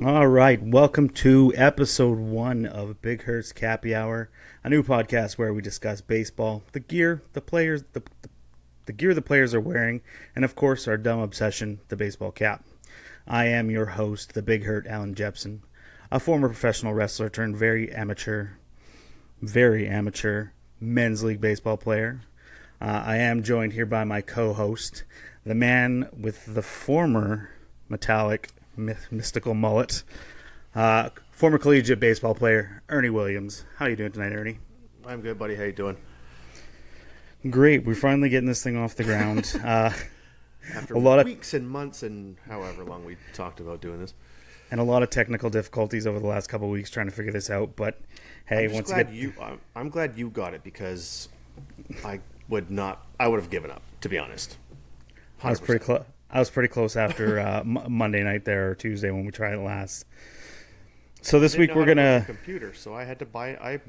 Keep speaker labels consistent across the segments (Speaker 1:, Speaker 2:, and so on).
Speaker 1: All right, welcome to episode 1 of Big Hurt's Cappy Hour, a new podcast where we discuss baseball, the gear, the players, the gear the players are wearing, and of course our dumb obsession, the baseball cap. I am your host, the Big Hurt Allan Jepsen, a former professional wrestler turned very amateur men's league baseball player. I am joined here by my co-host, the man with the former metallic mystical mullet, former collegiate baseball player Ernie Williams. How you doing tonight, Ernie?
Speaker 2: I'm good, buddy. How you doing?
Speaker 1: Great. We're finally getting this thing off the ground.
Speaker 2: After
Speaker 1: a lot
Speaker 2: weeks and months and however long we talked about doing this.
Speaker 1: And a lot of technical difficulties over the last couple of weeks trying to figure this out. But hey,
Speaker 2: I'm glad you got it because I would have given up, to be honest. 100%.
Speaker 1: I was pretty close. I was pretty close after Monday night there or Tuesday when we tried it last. So this week we're gonna
Speaker 2: computer, so I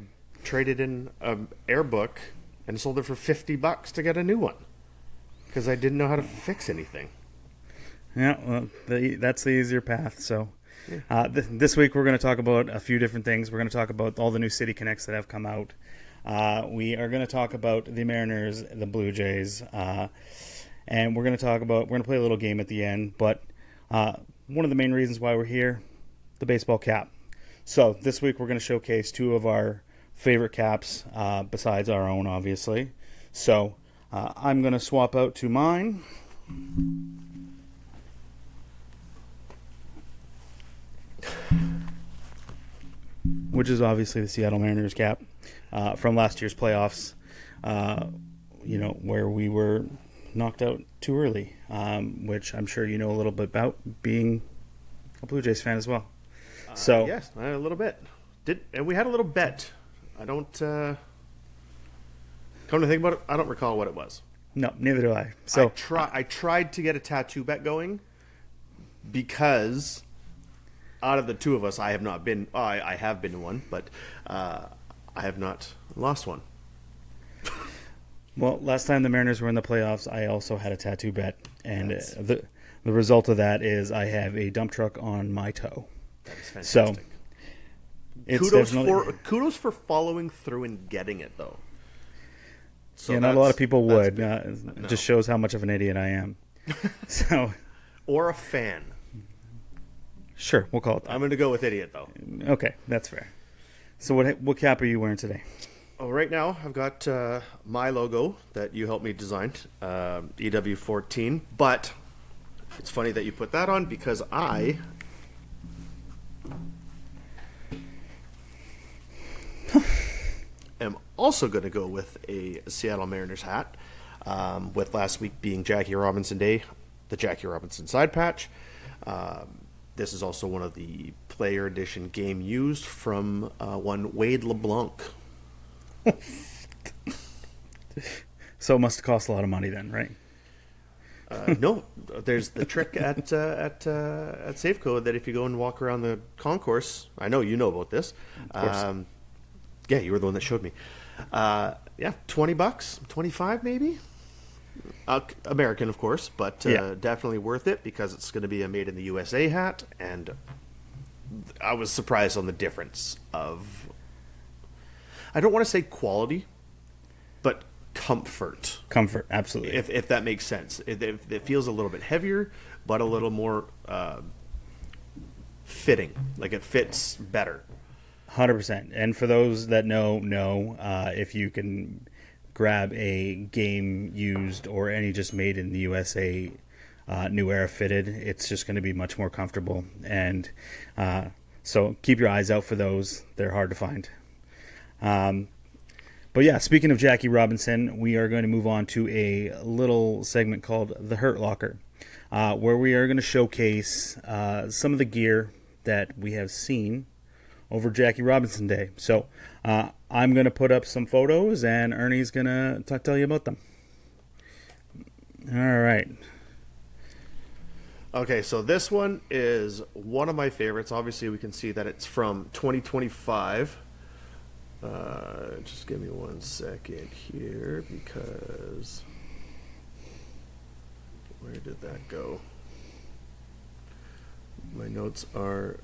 Speaker 2: traded in an Airbook and sold it for $50 to get a new one because I didn't know how to fix anything.
Speaker 1: Yeah, well, that's the easier path. So this week we're going to talk about a few different things. We're going to talk about all the new City Connects that have come out. We are going to talk about the Mariners, the Blue Jays, and we're going to play a little game at the end. But one of the main reasons why we're here, the baseball cap. So this week we're going to showcase two of our favorite caps, besides our own, obviously. So I'm going to swap out to mine. Which is obviously the Seattle Mariners cap from last year's playoffs, where we were knocked out too early, which I'm sure you know a little bit about, being a Blue Jays fan as well.
Speaker 2: Yes, a little bit. And we had a little bet. I don't come to think about it, I don't recall what it was.
Speaker 1: No, neither do I. So
Speaker 2: I tried to get a tattoo bet going because out of the two of us, I have not been. I have been to one, but I have not lost one.
Speaker 1: Well, last time the Mariners were in the playoffs, I also had a tattoo bet, and the result of that is I have a dump truck on my toe.
Speaker 2: That is fantastic.
Speaker 1: So
Speaker 2: kudos for following through and getting it, though. So
Speaker 1: yeah, not a lot of people would. It just shows how much of an idiot I am. So,
Speaker 2: or a fan.
Speaker 1: Sure, we'll call it that.
Speaker 2: I'm going to go with idiot, though.
Speaker 1: Okay, that's fair. So what cap are you wearing today?
Speaker 2: Oh, right now I've got my logo that you helped me design, EW14. But it's funny that you put that on because I am also going to go with a Seattle Mariners hat, with last week being Jackie Robinson Day, the Jackie Robinson side patch. This is also one of the player edition game used from one Wade LeBlanc.
Speaker 1: So it must cost a lot of money then, right?
Speaker 2: No, there's the trick at Safeco that if you go and walk around the concourse, I know you know about this.
Speaker 1: Of course.
Speaker 2: Yeah, you were the one that showed me. $20, 25 maybe. American, of course, but definitely worth it because it's going to be a made in the USA hat, and I was surprised on the difference of, I don't want to say quality, but comfort.
Speaker 1: Comfort, absolutely.
Speaker 2: If that makes sense. It feels a little bit heavier, but a little more fitting. Like it fits better.
Speaker 1: 100%. And for those that know, if you can grab a game used or any just made in the USA new era fitted, it's just going to be much more comfortable. And so keep your eyes out for those. They're hard to find. But yeah, speaking of Jackie Robinson, we are going to move on to a little segment called The Hurt Locker, where we are going to showcase some of the gear that we have seen over Jackie Robinson Day. So I'm going to put up some photos, and Ernie's going to tell you about them. All right.
Speaker 2: Okay, so this one is one of my favorites. Obviously, we can see that it's from 2025. Just give me 1 second here, because where did that go? My notes are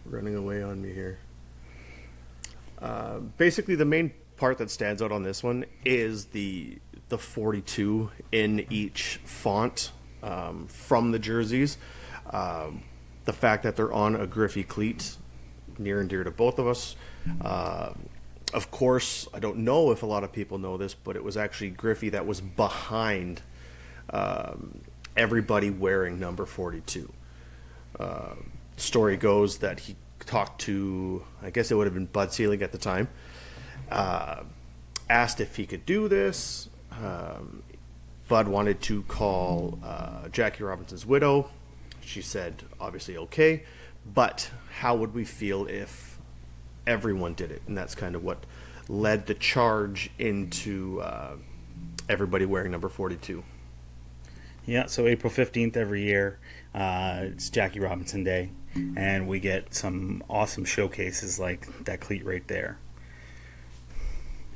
Speaker 2: running away on me here. Basically, the main part that stands out on this one is the 42 in each font from the jerseys. The fact that they're on a Griffey cleat, near and dear to both of us. Of course, I don't know if a lot of people know this, but it was actually Griffey that was behind everybody wearing number 42. Story goes that he talked to, I guess it would have been Bud Selig at the time, asked if he could do this. Bud wanted to call Jackie Robinson's widow. She said, obviously, okay, but how would we feel if everyone did it? And that's kind of what led the charge into everybody wearing number 42.
Speaker 1: Yeah, so April 15th every year, it's Jackie Robinson Day, and we get some awesome showcases like that cleat right there.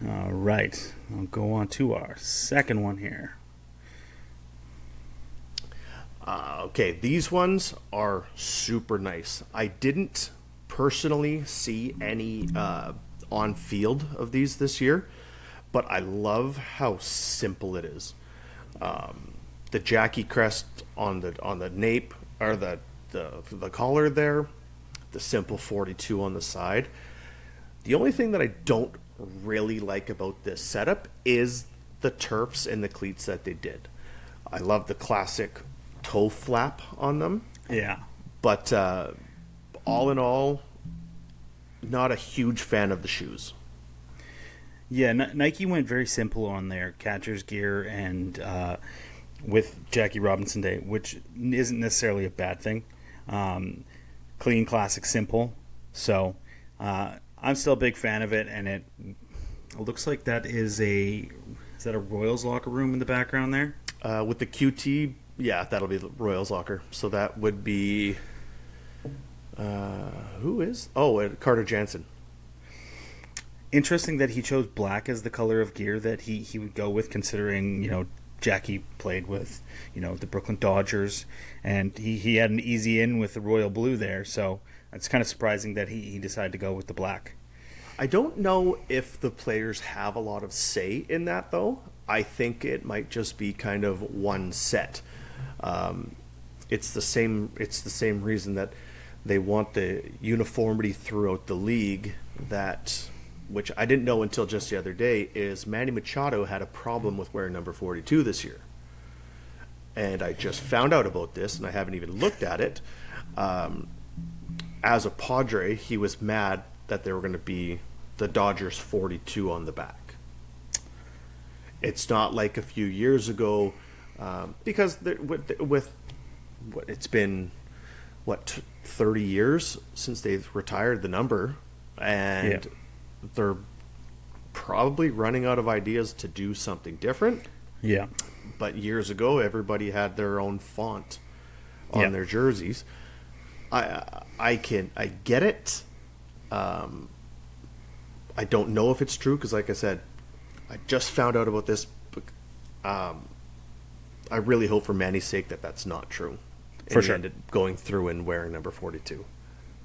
Speaker 1: All right, I'll go on to our second one here.
Speaker 2: Okay, these ones are super nice. I didn't personally see any on field of these this year, but I love how simple it is. The Jackie crest on the nape, or the collar there, the simple 42 on the side. The only thing that I don't really like about this setup is the turfs and the cleats that they did. I love the classic toe flap on them.
Speaker 1: Yeah.
Speaker 2: But all in all, not a huge fan of the shoes.
Speaker 1: Yeah, Nike went very simple on their catcher's gear and with Jackie Robinson Day, which isn't necessarily a bad thing. Clean, classic, simple. So I'm still a big fan of it, and it looks like that is a Royals locker room in the background there?
Speaker 2: With the QT, yeah, that'll be the Royals locker. So that would be who is? Oh, Carter Jansen.
Speaker 1: Interesting that he chose black as the color of gear that he would go with, considering, Jackie played with, the Brooklyn Dodgers, and he had an easy in with the royal blue there, so it's kind of surprising that he decided to go with the black.
Speaker 2: I don't know if the players have a lot of say in that, though. I think it might just be kind of one set. It's the same reason that they want the uniformity throughout the league, that, which I didn't know until just the other day, is Manny Machado had a problem with wearing number 42 this year. And I just found out about this, and I haven't even looked at it. As a Padre, he was mad that there were going to be the Dodgers 42 on the back. It's not like a few years ago, because with what it's been, 30 years since they've retired the number, and they're probably running out of ideas to do something different.
Speaker 1: Yeah.
Speaker 2: But years ago, everybody had their own font on their jerseys. I get it. I don't know if it's true, because like I said, I just found out about this. I really hope for Manny's sake that that's not true.
Speaker 1: For sure.
Speaker 2: Ended going through and wearing number 42.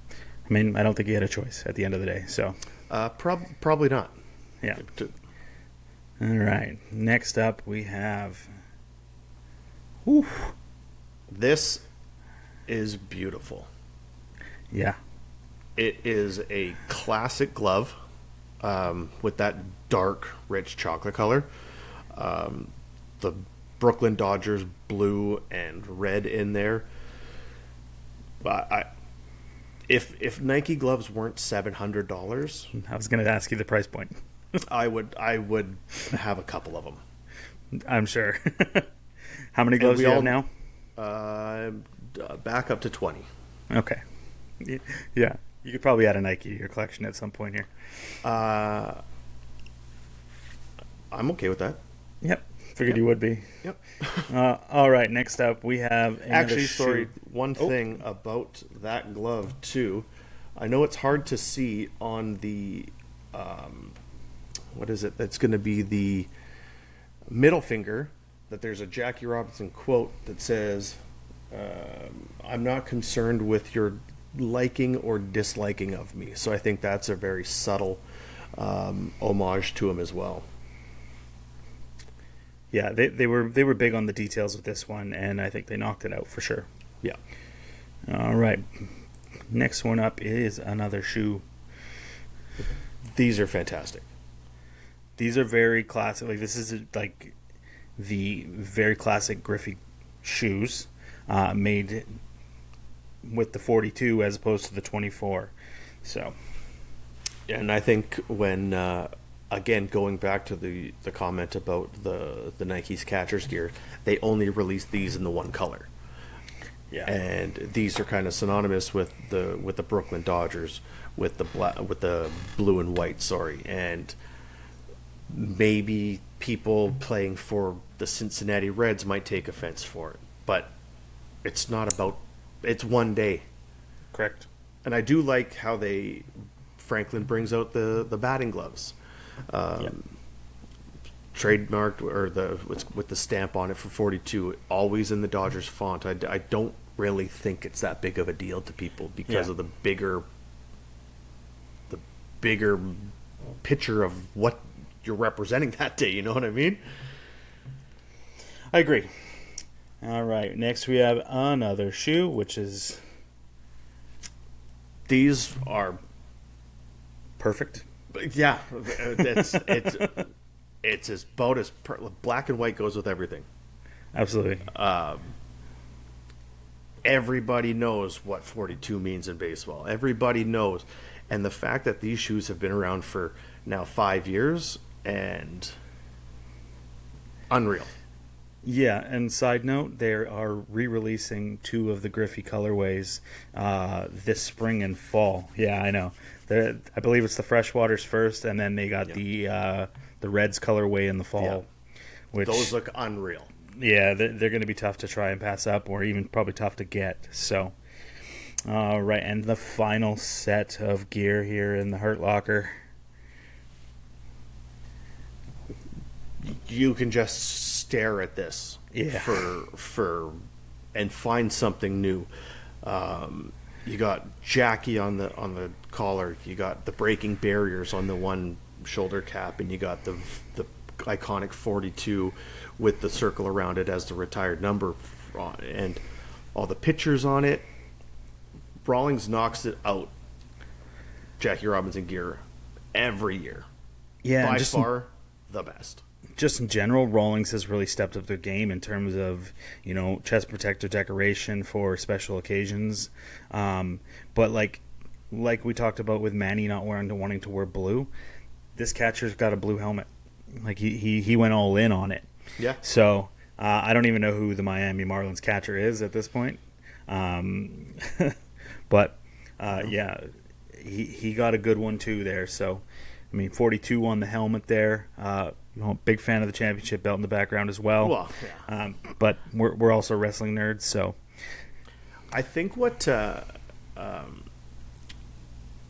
Speaker 1: I mean, I don't think he had a choice at the end of the day. So,
Speaker 2: probably not.
Speaker 1: Yeah. All right. Next up, we have.
Speaker 2: This is beautiful.
Speaker 1: Yeah.
Speaker 2: It is a classic glove with that dark, rich chocolate color. The Brooklyn Dodgers blue and red in there. If Nike gloves weren't $700,
Speaker 1: I was going to ask you the price point.
Speaker 2: I would have a couple of them.
Speaker 1: I'm sure. How many gloves do you have now?
Speaker 2: Back up to 20.
Speaker 1: Okay. Yeah. You could probably add a Nike to your collection at some point here.
Speaker 2: I'm okay with that.
Speaker 1: Yep. Figured you would be.
Speaker 2: Yep.
Speaker 1: All right. Next up, we have
Speaker 2: one thing about that glove too. I know it's hard to see on the what is it? That's going to be the middle finger. That there's a Jackie Robinson quote that says, "I'm I'm not concerned with your liking or disliking of me. So I think that's a very subtle homage to him as well.
Speaker 1: Yeah, they were big on the details with this one, and I think they knocked it out for sure.
Speaker 2: Yeah.
Speaker 1: All right. Next one up is another shoe.
Speaker 2: These are fantastic.
Speaker 1: These are very classic. Like, this is like the very classic Griffey shoes, made with the 42 as opposed to the 24. So,
Speaker 2: and I think when again going back to the comment about the Nike's catcher's gear, they only released these in the one color.
Speaker 1: yeah,
Speaker 2: And these are kind of synonymous with the Brooklyn Dodgers, with the blue and white. Sorry, and maybe people playing for the Cincinnati Reds might take offense for it, but it's not about. It's one day,
Speaker 1: correct.
Speaker 2: and I do like how Franklin brings out the batting gloves, trademarked or with the stamp on it for 42, always in the Dodgers font. I don't really think it's that big of a deal to people because of the bigger picture of what you're representing that day. You know what I mean?
Speaker 1: I agree. All right, next we have another shoe, which is
Speaker 2: These are
Speaker 1: perfect.
Speaker 2: yeah, it's about as black and white goes with everything.
Speaker 1: Absolutely.
Speaker 2: Everybody knows what 42 means in baseball. Everybody knows. And the fact that these shoes have been around for now 5 years and unreal.
Speaker 1: Yeah, and side note, they are re-releasing 2 of the Griffey colorways this spring and fall. Yeah, I know. I believe it's the Freshwaters first, and then they got the Reds colorway in the fall.
Speaker 2: Yeah.
Speaker 1: Which,
Speaker 2: Those look unreal.
Speaker 1: yeah, they're going to be tough to try and pass up, or even probably tough to get. So, all right, and the final set of gear here in the Hurt Locker.
Speaker 2: You can just stare at this for and find something new. You got Jackie on the collar. You got the breaking barriers on the one shoulder cap, and you got the iconic 42 with the circle around it as the retired number, and all the pictures on it. Rawlings knocks it out. Jackie Robinson gear every year.
Speaker 1: Yeah,
Speaker 2: by far the best.
Speaker 1: Just in general, Rawlings has really stepped up their game in terms of, chest protector decoration for special occasions. But like we talked about with Manny not wanting to wear blue, this catcher's got a blue helmet. Like he went all in on it.
Speaker 2: Yeah.
Speaker 1: So I don't even know who the Miami Marlins catcher is at this point. But yeah, he got a good one too there. So, 42 on the helmet there. Big fan of the championship belt in the background as well.
Speaker 2: Well, yeah.
Speaker 1: But we're also wrestling nerds, so
Speaker 2: I think what,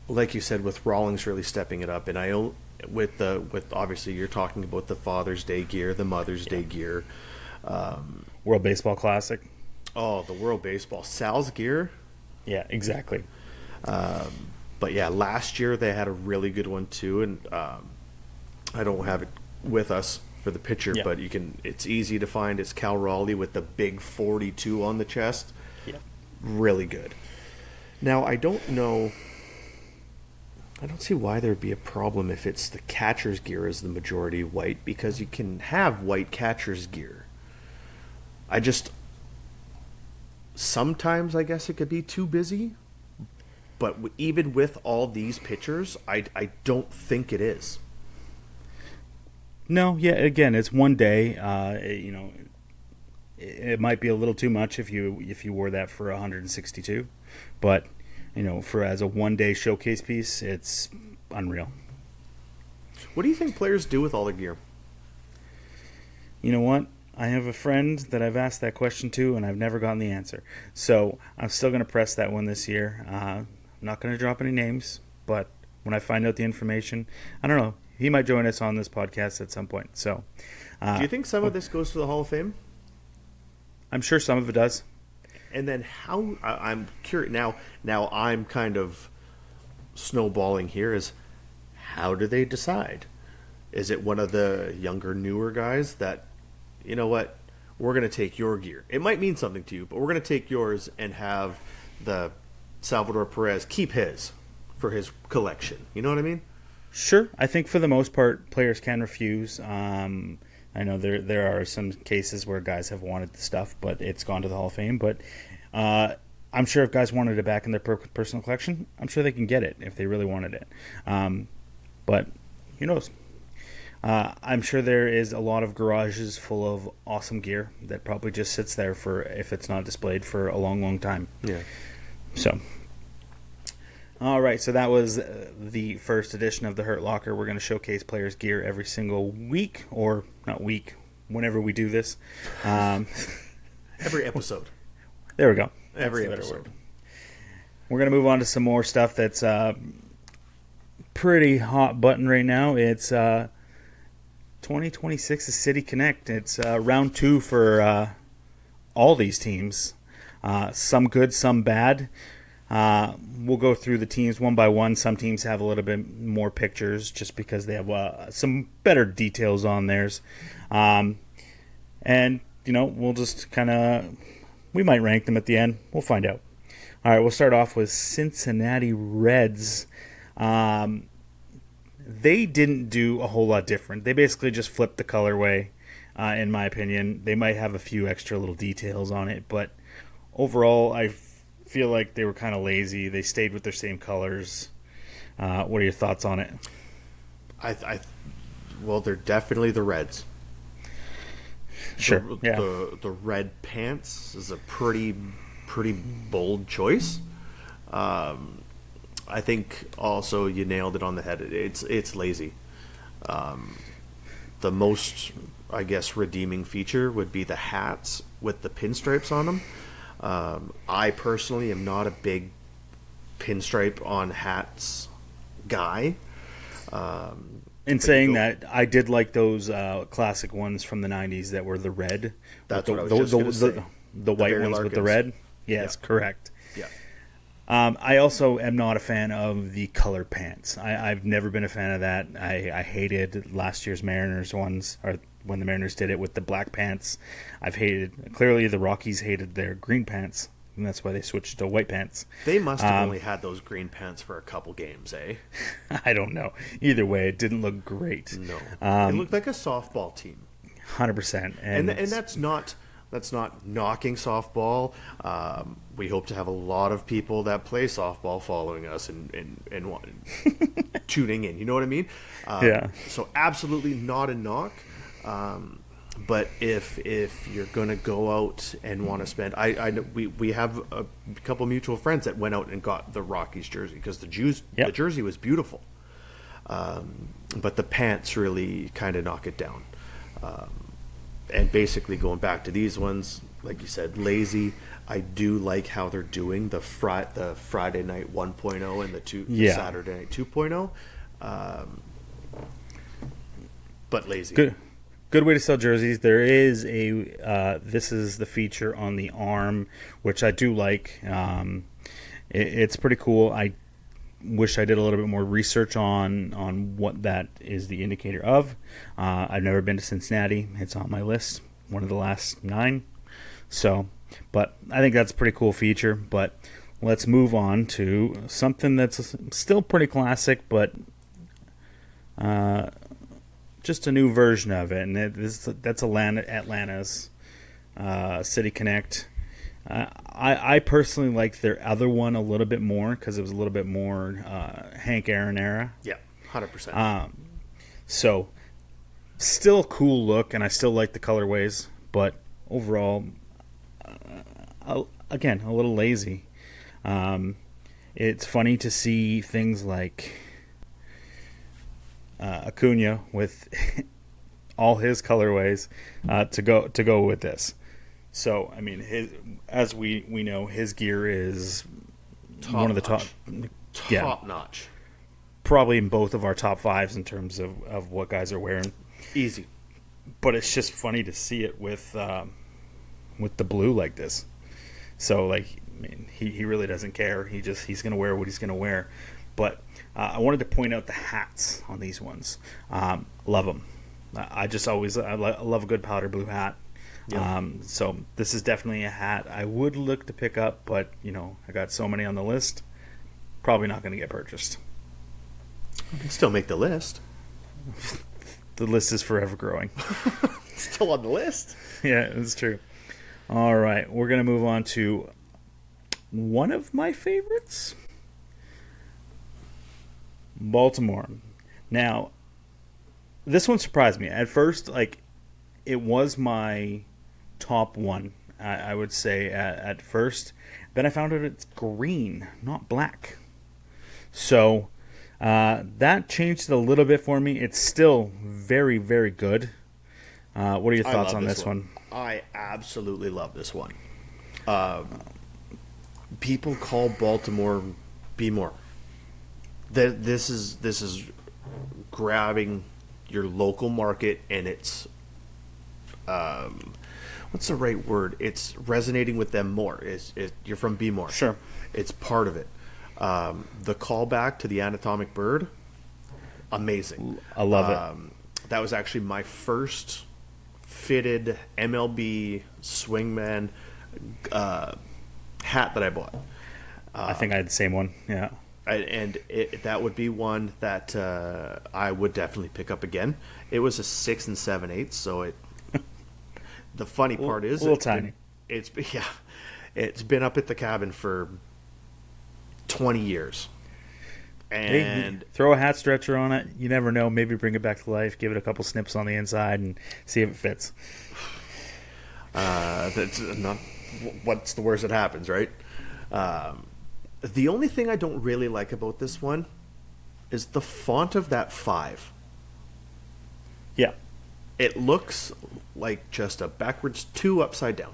Speaker 2: like you said, with Rawlings really stepping it up, and with obviously you're talking about the Father's Day gear, the Mother's Day gear,
Speaker 1: World Baseball Classic.
Speaker 2: Oh, the World Baseball Sal's gear.
Speaker 1: Yeah, exactly.
Speaker 2: But yeah, last year they had a really good one too, and I don't have it with us for the picture, but it's easy to find. It's Cal Raleigh with the big 42 on the chest.
Speaker 1: Yeah.
Speaker 2: Really good. Now, I don't see why there'd be a problem if it's the catcher's gear is the majority white, because you can have white catcher's gear. Sometimes I guess it could be too busy, but even with all these pictures, I don't think it is.
Speaker 1: No, yeah. Again, it's one day. It might be a little too much if you wore that for 162, but for as a one-day showcase piece, it's unreal.
Speaker 2: What do you think players do with all the gear?
Speaker 1: You know what? I have a friend that I've asked that question to, and I've never gotten the answer. So I'm still going to press that one this year. I'm not going to drop any names, but when I find out the information, I don't know. He might join us on this podcast at some point. So,
Speaker 2: do you think some of this goes to the Hall of Fame?
Speaker 1: I'm sure some of it does.
Speaker 2: And then I'm curious now. Now I'm kind of snowballing here. Is how do they decide? Is it one of the younger, newer guys that, you know what, we're going to take your gear. It might mean something to you, but we're going to take yours and have the Salvador Perez keep his for his collection. You know what I mean?
Speaker 1: Sure. I think for the most part, players can refuse. I know there are some cases where guys have wanted the stuff, but it's gone to the Hall of Fame. But I'm sure if guys wanted it back in their personal collection, I'm sure they can get it if they really wanted it. But who knows? I'm sure there is a lot of garages full of awesome gear that probably just sits there for, if it's not displayed, for a long, long time.
Speaker 2: Yeah.
Speaker 1: So, all right. So that was the first edition of the Hurt Locker. We're going to showcase players' gear every single week, or not week, whenever we do this.
Speaker 2: Every episode.
Speaker 1: There we go.
Speaker 2: Every episode.
Speaker 1: We're going to move on to some more stuff that's pretty hot button right now. It's 2026 is City Connect. It's round 2 for all these teams. Some good, some bad. We'll go through the teams one by one. Some teams have a little bit more pictures just because they have some better details on theirs. And, we'll just kind of... We might rank them at the end. We'll find out. All right, we'll start off with Cincinnati Reds. They didn't do a whole lot different. They basically just flipped the colorway, in my opinion. They might have a few extra little details on it, but overall, I feel like they were kind of lazy. They stayed with their same colors. What are your thoughts on it?
Speaker 2: Well, they're definitely the Reds.
Speaker 1: Sure.
Speaker 2: The red pants is a pretty bold choice. I think also you nailed it on the head. It's lazy. The most, I guess, redeeming feature would be the hats with the pinstripes on them. I personally am not a big pinstripe on hats guy.
Speaker 1: In saying that, I did like those classic ones from the 90s that were the red.
Speaker 2: That's what I was just going to say.
Speaker 1: The white ones
Speaker 2: Larkins.
Speaker 1: with the red. Yes,
Speaker 2: Yeah.
Speaker 1: correct.
Speaker 2: Yeah.
Speaker 1: I also am not a fan of the colored pants. I've never been a fan of that. I hated last year's Mariners ones, or when the Mariners did it with the black pants. Clearly the Rockies hated their green pants, and that's why they switched to white pants.
Speaker 2: They must have only had those green pants for a couple games, eh?
Speaker 1: I don't know. Either way, it didn't look great.
Speaker 2: No. It looked like a softball team.
Speaker 1: 100%.
Speaker 2: And that's not knocking softball. We hope to have a lot of people that play softball following us and tuning in. You know what I mean?
Speaker 1: Yeah.
Speaker 2: So absolutely not a knock. But if you're going to go out and want to spend, we have a couple mutual friends that went out and got the Rockies jersey because the jersey was beautiful. But the pants really kind of knock it down. And basically going back to these ones, like you said, lazy. I do like how they're doing the Friday night 1.0 and the Saturday night 2.0. But lazy.
Speaker 1: Good way to sell jerseys. There is this is the feature on the arm, which I do like. It's pretty cool. I wish I did a little bit more research on what that is the indicator of. I've never been to Cincinnati. It's on my list, one of the last 9. So, but I think that's a pretty cool feature. But let's move on to something that's still pretty classic, but just a new version of it. And that's Atlanta's City Connect. I personally like their other one a little bit more because it was a little bit more Hank Aaron era.
Speaker 2: Yeah, 100%.
Speaker 1: So, still a cool look, and I still like the colorways, but overall, again, a little lazy. It's funny to see things like Acuna with all his colorways to go with this. So, I mean, as we know, his gear is one of the top
Speaker 2: notch.
Speaker 1: Probably in both of our top 5s in terms of what guys are wearing.
Speaker 2: Easy.
Speaker 1: But it's just funny to see it with the blue like this. So like, I mean, he really doesn't care. He's going to wear what he's going to wear. But I wanted to point out the hats on these ones. Love them. I just always I love a good powder blue hat.
Speaker 2: Yeah.
Speaker 1: So this is definitely a hat I would look to pick up, but I got so many on the list, probably not going to get purchased.
Speaker 2: You can still make the list.
Speaker 1: The list is forever growing.
Speaker 2: Still on the list.
Speaker 1: Yeah, it's true. All right, we're going to move on to one of my favorites, Baltimore. Now, this one surprised me. At first, like, it was my top one, I would say, at first. Then I found out it's green, not black. So that changed it a little bit for me. It's still very, very good. What are your thoughts on this one?
Speaker 2: I absolutely love this one. People call Baltimore Be More. This is grabbing your local market, and it's what's the right word? It's resonating with them more. You're from Be More.
Speaker 1: Sure.
Speaker 2: It's part of it. The callback to the anatomic bird, amazing.
Speaker 1: I love it.
Speaker 2: That was actually my first fitted MLB swingman hat that I bought.
Speaker 1: I think I had the same one. Yeah.
Speaker 2: That would be one that I would definitely pick up again. It was a 6 7/8, so it. The funny part is,
Speaker 1: a little tiny.
Speaker 2: It's been up at the cabin for 20 years. And
Speaker 1: hey, throw a hat stretcher on it. You never know. Maybe bring it back to life. Give it a couple snips on the inside and see if it fits.
Speaker 2: That's not. What's the worst that happens, right? The only thing I don't really like about this one is the font of that 5.
Speaker 1: Yeah.
Speaker 2: It looks like just a backwards 2 upside down.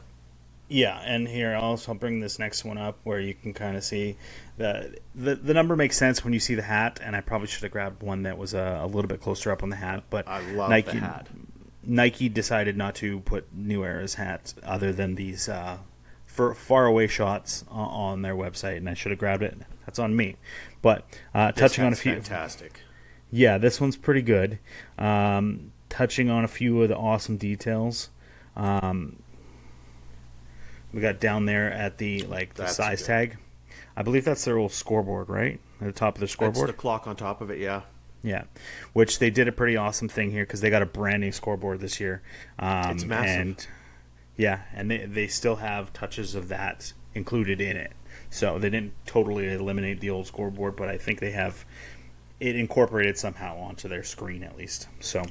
Speaker 1: Yeah, and here I'll bring this next one up where you can kind of see the number makes sense when you see the hat, and I probably should have grabbed one that was a little bit closer up on the hat. But
Speaker 2: I love
Speaker 1: Nike,
Speaker 2: the hat.
Speaker 1: Nike decided not to put New Era's hats other than these for far away shots on their website, and I should have grabbed it. That's on me. But touching on a few,
Speaker 2: fantastic.
Speaker 1: Yeah, this one's pretty good. Touching on a few of the awesome details. We got down there at the size
Speaker 2: good.
Speaker 1: tag. I believe that's their old scoreboard, right? At the top of their scoreboard.
Speaker 2: That's the clock on top of it, yeah.
Speaker 1: Yeah, which they did a pretty awesome thing here because they got a brand new scoreboard this year.
Speaker 2: It's massive.
Speaker 1: And they still have touches of that included in it. So they didn't totally eliminate the old scoreboard, but I think they have it incorporated somehow onto their screen at least. So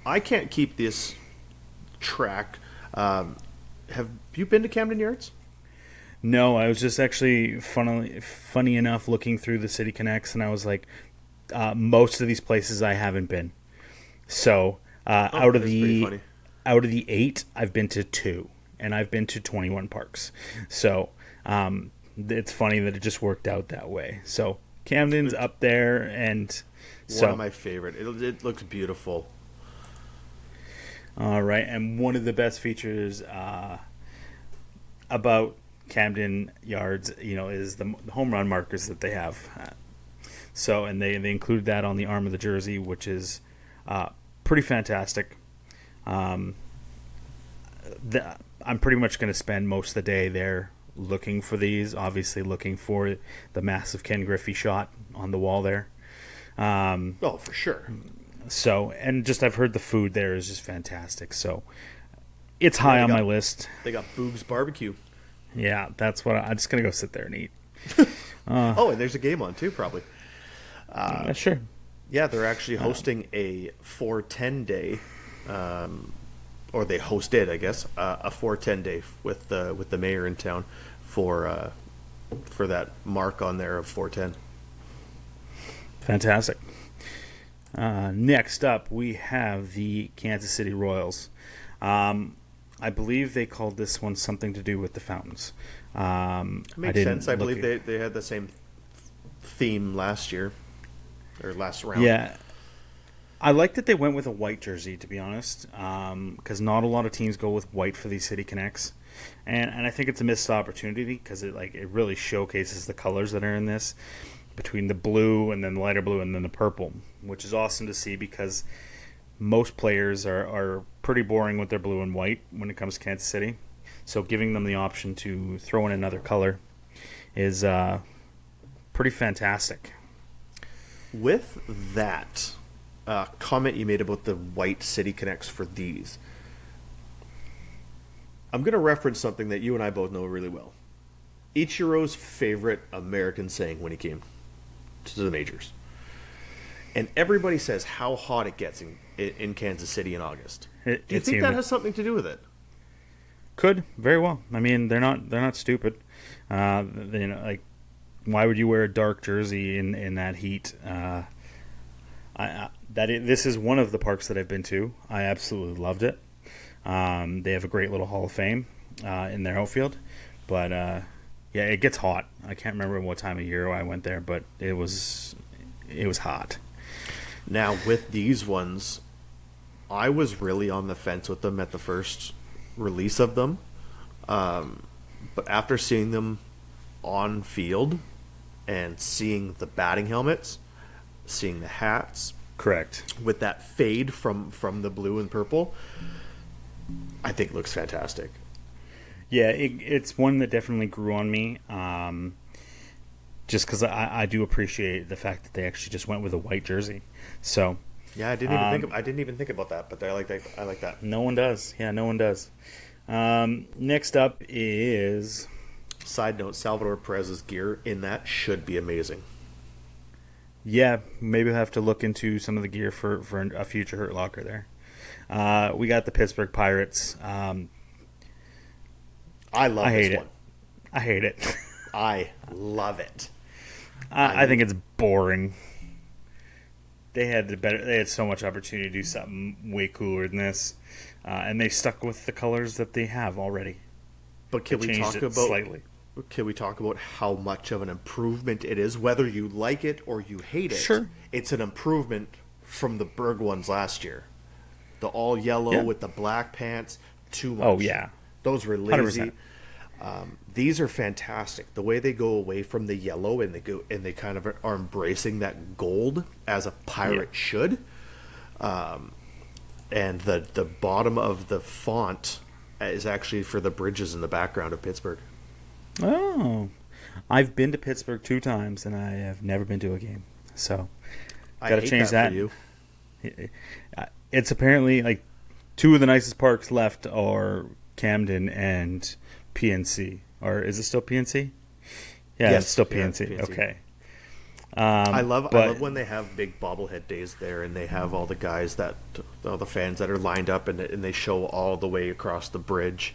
Speaker 2: I can't keep this track. Have you been to Camden Yards?
Speaker 1: No, I was just actually funny enough looking through the City Connects, and I was like, most of these places I haven't been. So out of the 8, I've been to 2, and I've been to 21 parks. So it's funny that it just worked out that way. So Camden's up there, and
Speaker 2: one of my favorite. It looks beautiful.
Speaker 1: All right, and one of the best features about Camden Yards, is the home run markers that they have. So, and they include that on the arm of the jersey, which is pretty fantastic. I'm pretty much going to spend most of the day there looking for these. Obviously, looking for the massive Ken Griffey shot on the wall there.
Speaker 2: For sure.
Speaker 1: So, and just I've heard the food there is just fantastic. So, it's high on my list.
Speaker 2: They got Boog's Barbecue.
Speaker 1: Yeah, that's what I'm just gonna go sit there and eat.
Speaker 2: And there's a game on too, probably.
Speaker 1: Sure.
Speaker 2: Yeah, they're actually hosting a 410 day, or they hosted, I guess, a 410 day with the mayor in town for that mark on there of 410.
Speaker 1: Fantastic. Next up, we have the Kansas City Royals. I believe they called this one something to do with the fountains.
Speaker 2: Makes sense. I believe they had the same theme last year, or last round.
Speaker 1: Yeah. I like that they went with a white jersey, to be honest, because not a lot of teams go with white for these City Connects. and I think it's a missed opportunity because it really showcases the colors that are in this, between the blue and then the lighter blue and then the purple, which is awesome to see because most players are pretty boring with their blue and white when it comes to Kansas City. So giving them the option to throw in another color is pretty fantastic.
Speaker 2: With that comment you made about the white City Connects for these, I'm going to reference something that you and I both know really well. Ichiro's favorite American saying when he came to the majors. And everybody says how hot it gets in Kansas City in August. Do you think that has something to do with it?
Speaker 1: Could very well. I mean, they're not stupid. Like, why would you wear a dark jersey in that heat? This is one of the parks that I've been to. I absolutely loved it. They have a great little Hall of Fame in their outfield, but yeah, it gets hot. I can't remember what time of year I went there, but it was hot.
Speaker 2: Now with these ones, I was really on the fence with them at the first release of them, but after seeing them on field and seeing the batting helmets, seeing the hats,
Speaker 1: correct,
Speaker 2: with that fade from the blue and purple, I think it looks fantastic.
Speaker 1: Yeah, it's one that definitely grew on me, just because I do appreciate the fact that they actually just went with a white jersey. So
Speaker 2: yeah, I didn't even think about that, but I like that.
Speaker 1: No one does. Yeah, no one does. Next up is,
Speaker 2: side note, Salvador Perez's gear in that should be amazing.
Speaker 1: Yeah, maybe we'll have to look into some of the gear for a future Hurt Locker there. We got the Pittsburgh Pirates.
Speaker 2: I hate it.
Speaker 1: I hate it.
Speaker 2: I love it.
Speaker 1: I think it's boring. They had so much opportunity to do something way cooler than this, and they stuck with the colors that they have already.
Speaker 2: But can we talk about
Speaker 1: slightly?
Speaker 2: Can we talk about how much of an improvement it is, whether you like it or you hate it?
Speaker 1: Sure.
Speaker 2: It's an improvement from the Berg ones last year. The all yellow with the black pants, too much.
Speaker 1: Oh yeah,
Speaker 2: those were lazy. These are fantastic. The way they go away from the yellow and they kind of are embracing that gold as a pirate should. And the bottom of the font is actually for the bridges in the background of Pittsburgh.
Speaker 1: Oh, I've been to Pittsburgh 2 times and I have never been to a game. So got to change that.
Speaker 2: For you.
Speaker 1: It's apparently like 2 of the nicest parks left are Camden and PNC. Or is it still PNC? Yeah,
Speaker 2: yes,
Speaker 1: it's still PNC.
Speaker 2: PNC.
Speaker 1: Okay.
Speaker 2: I love when they have big bobblehead days there, and they have all the guys all the fans that are lined up, and they show all the way across the bridge.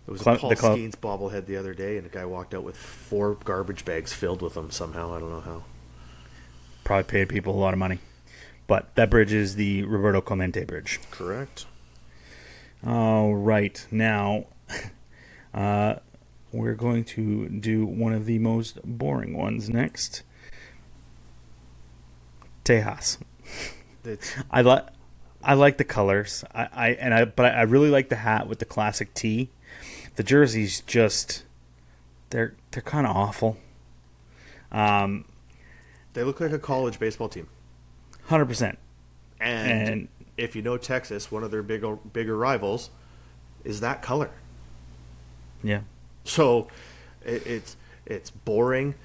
Speaker 2: There was a Paul Skeens bobblehead the other day, and a guy walked out with 4 garbage bags filled with them somehow. I don't know how.
Speaker 1: Probably paid people a lot of money. But that bridge is the Roberto Clemente Bridge.
Speaker 2: Correct.
Speaker 1: All right. Now, we're going to do one of the most boring ones next. Tejas. I like the colors. But I really like the hat with the classic T. The jerseys just they're kind of awful.
Speaker 2: They look like a college baseball team.
Speaker 1: 100%.
Speaker 2: And if you know Texas, one of their bigger rivals is that color.
Speaker 1: Yeah.
Speaker 2: So it's boring.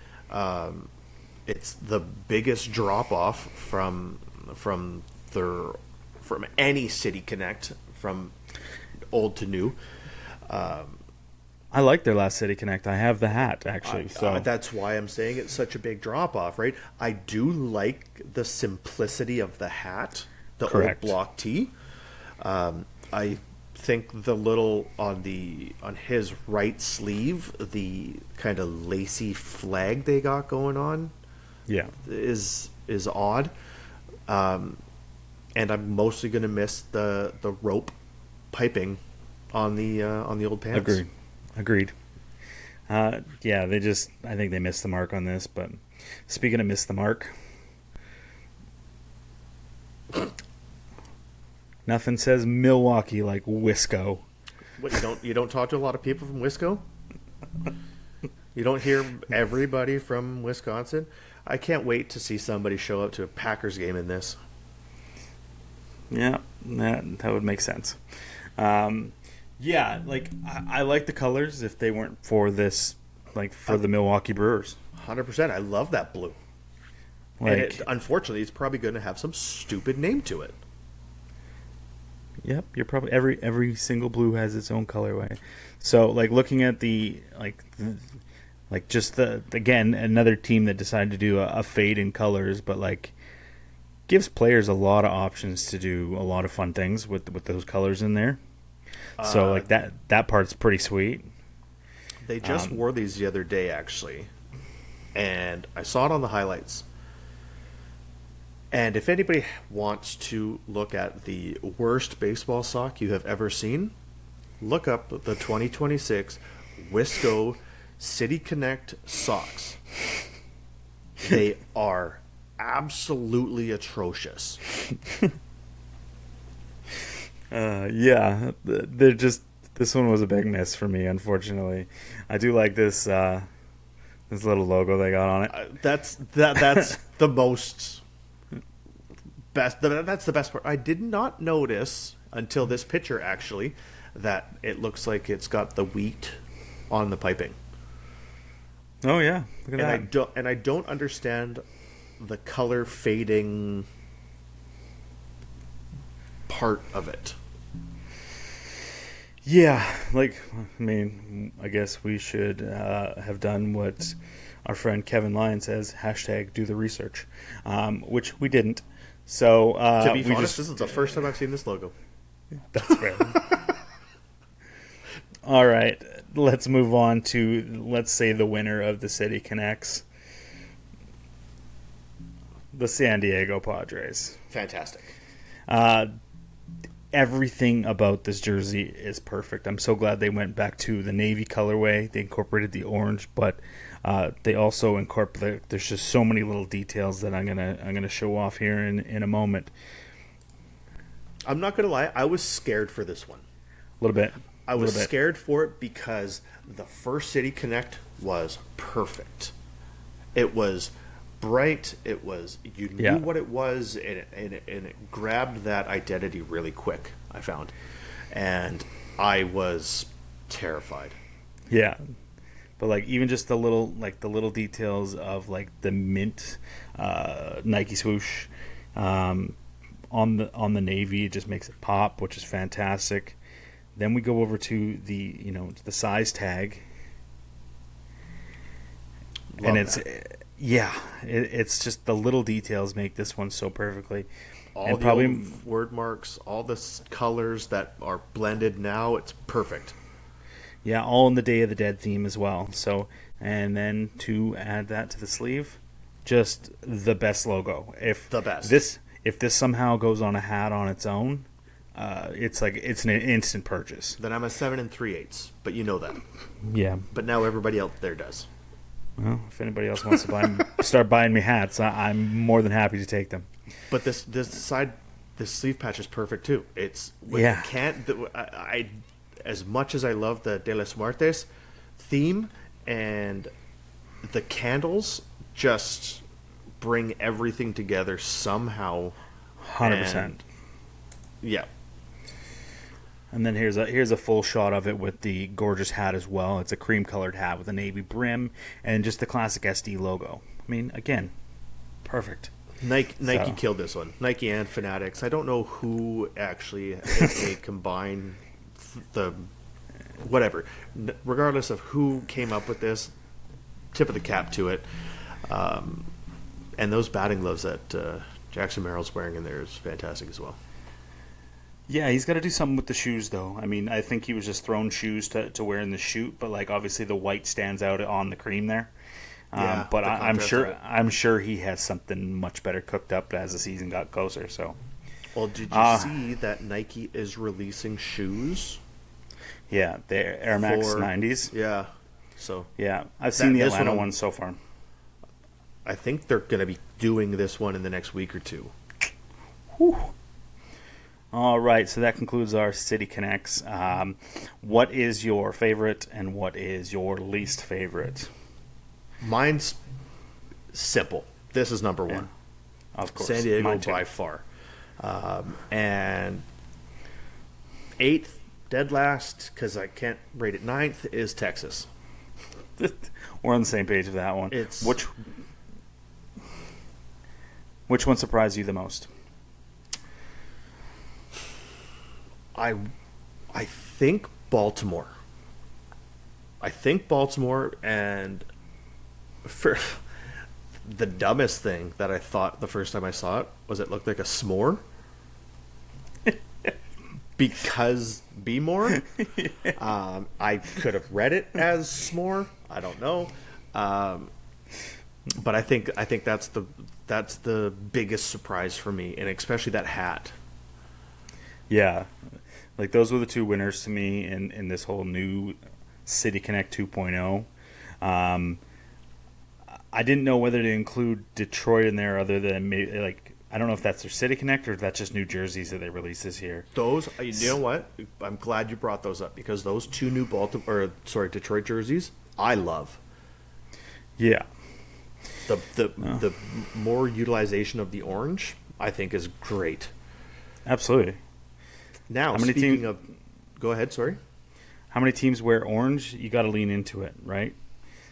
Speaker 2: It's the biggest drop off from any City Connect from old to new.
Speaker 1: I like their last City Connect. I have the hat actually. So
Speaker 2: that's why I'm saying it's such a big drop off, right? I do like the simplicity of the hat, the
Speaker 1: Correct.
Speaker 2: old block tee. I think the little on his right sleeve, the kind of lacy flag they got going on, is odd. And I'm mostly going to miss the rope piping on the old pants.
Speaker 1: Agreed. I think they missed the mark on this. But speaking of miss the mark, nothing says Milwaukee like Wisco.
Speaker 2: What, you don't talk to a lot of people from Wisco? You don't hear everybody from Wisconsin? I can't wait to see somebody show up to a Packers game in this.
Speaker 1: Yeah, that would make sense. Yeah, like I like the colors if they weren't for this, like for the Milwaukee Brewers.
Speaker 2: 100%. I love that blue.
Speaker 1: Like,
Speaker 2: And unfortunately, it's probably going to have some stupid name to it.
Speaker 1: yep, you're probably every single blue has its own colorway. So like looking at just again another team that decided to do a fade in colors, but like gives players a lot of options to do a lot of fun things with those colors in there. So like that part's pretty sweet.
Speaker 2: They just wore these the other day, actually, and I saw it on the highlights. And if anybody wants to look at the worst baseball sock you have ever seen, look up the 2026 Wisco City Connect socks. They are absolutely atrocious.
Speaker 1: Yeah, they're just. This one was a big miss for me, unfortunately. I do like this this little logo they got on it.
Speaker 2: That's the most best. That's the best part. I did not notice until this picture actually that it looks like it's got the wheat on the piping.
Speaker 1: Oh yeah, look at that.
Speaker 2: I don't understand the color fading part of it.
Speaker 1: Yeah, like, I mean, I guess we should have done what our friend Kevin Lyon says, hashtag do the research, which we didn't. So
Speaker 2: to be honest, this is the first time I've seen this logo.
Speaker 1: That's fair. All right, let's move on to, let's say, the winner of the City Connects, the San Diego Padres.
Speaker 2: Fantastic.
Speaker 1: Everything about this jersey is perfect. I'm so glad they went back to the navy colorway. They incorporated the orange, but they also incorporate. There's just so many little details that I'm gonna show off here in a moment.
Speaker 2: I'm not gonna lie. I was scared for this one.
Speaker 1: A little bit.
Speaker 2: I was scared for it because the first City Connect was perfect. It was bright. It was, you knew what it was, and it grabbed that identity really quick, I found, and I was terrified.
Speaker 1: Yeah, but like even just the little details of like the mint Nike swoosh on the navy, it just makes it pop, which is fantastic. Then we go over to the size tag, and it's that. It's just the little details make this one so perfectly.
Speaker 2: All the old word marks, all the colors that are blended now, it's perfect.
Speaker 1: Yeah, all in the Day of the Dead theme as well. So, and then to add that to the sleeve, just the best logo. If this somehow goes on a hat on its own, it's an instant purchase.
Speaker 2: Then I'm a 7 3/8, but you know that.
Speaker 1: Yeah.
Speaker 2: But now everybody out there does.
Speaker 1: Well, if anybody else wants to start buying me hats, I'm more than happy to take them.
Speaker 2: But this sleeve patch is perfect too. It's I as much as I love the De Las Muertes theme, and the candles just bring everything together somehow.
Speaker 1: 100%.
Speaker 2: Yeah.
Speaker 1: And then here's a full shot of it with the gorgeous hat as well. It's a cream-colored hat with a navy brim and just the classic SD logo. I mean, again, perfect.
Speaker 2: Nike killed this one. Nike and Fanatics. I don't know who actually, if they combine the whatever. Regardless of who came up with this, tip of the cap to it. And those batting gloves that Jackson Merrill's wearing in there is fantastic as well.
Speaker 1: Yeah, he's got to do something with the shoes, though. I mean, I think he was just throwing shoes to wear in the shoot, but like obviously the white stands out on the cream there. But I'm sure he has something much better cooked up as the season got closer. So,
Speaker 2: well, did you see that Nike is releasing shoes?
Speaker 1: Yeah, the Air Max 90s.
Speaker 2: Yeah, so
Speaker 1: yeah, I've seen the Atlanta one so far.
Speaker 2: I think they're going to be doing this one in the next week or two.
Speaker 1: Whew. All right, so that concludes our City Connects. What is your favorite and what is your least favorite?
Speaker 2: Mine's simple. This is number one.
Speaker 1: Of course.
Speaker 2: San Diego
Speaker 1: Mine too.
Speaker 2: by far. And eighth, dead last, because I can't rate it ninth, is Texas.
Speaker 1: We're on the same page with that one.
Speaker 2: It's
Speaker 1: Which one surprised you the most?
Speaker 2: I think Baltimore. And for the dumbest thing that I thought the first time I saw it was it looked like a s'more. Because be more. I could have read it as s'more. I don't know. But I think that's the biggest surprise for me, and especially that hat.
Speaker 1: Yeah. Like, those were the two winners to me in this whole new City Connect 2.0. I didn't know whether to include Detroit in there other than maybe, like, I don't know if that's their City Connect or if that's just new jerseys that they released this year.
Speaker 2: Those, you know what? I'm glad you brought those up because those two new Detroit jerseys, I love.
Speaker 1: Yeah.
Speaker 2: The more utilization of the orange, I think, is great.
Speaker 1: Absolutely.
Speaker 2: Now, go ahead, sorry.
Speaker 1: How many teams wear orange? You got to lean into it, right?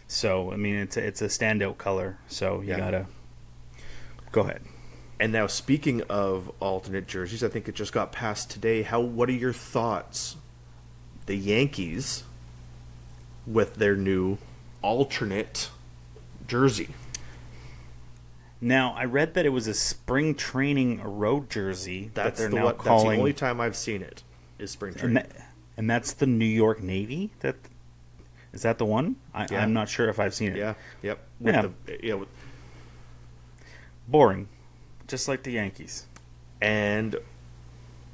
Speaker 1: So, I mean, it's a standout color, so you got to go ahead.
Speaker 2: And now, speaking of alternate jerseys, I think it just got passed today. What are your thoughts? The Yankees with their new alternate jersey.
Speaker 1: Now, I read that it was a spring training road jersey
Speaker 2: That's
Speaker 1: that they're
Speaker 2: the
Speaker 1: now
Speaker 2: one,
Speaker 1: calling.
Speaker 2: That's the only time I've seen it is spring training.
Speaker 1: And that's the New York Navy. Is that the one? I'm not sure if I've seen it.
Speaker 2: Yeah. Yep.
Speaker 1: Boring, just like the Yankees.
Speaker 2: And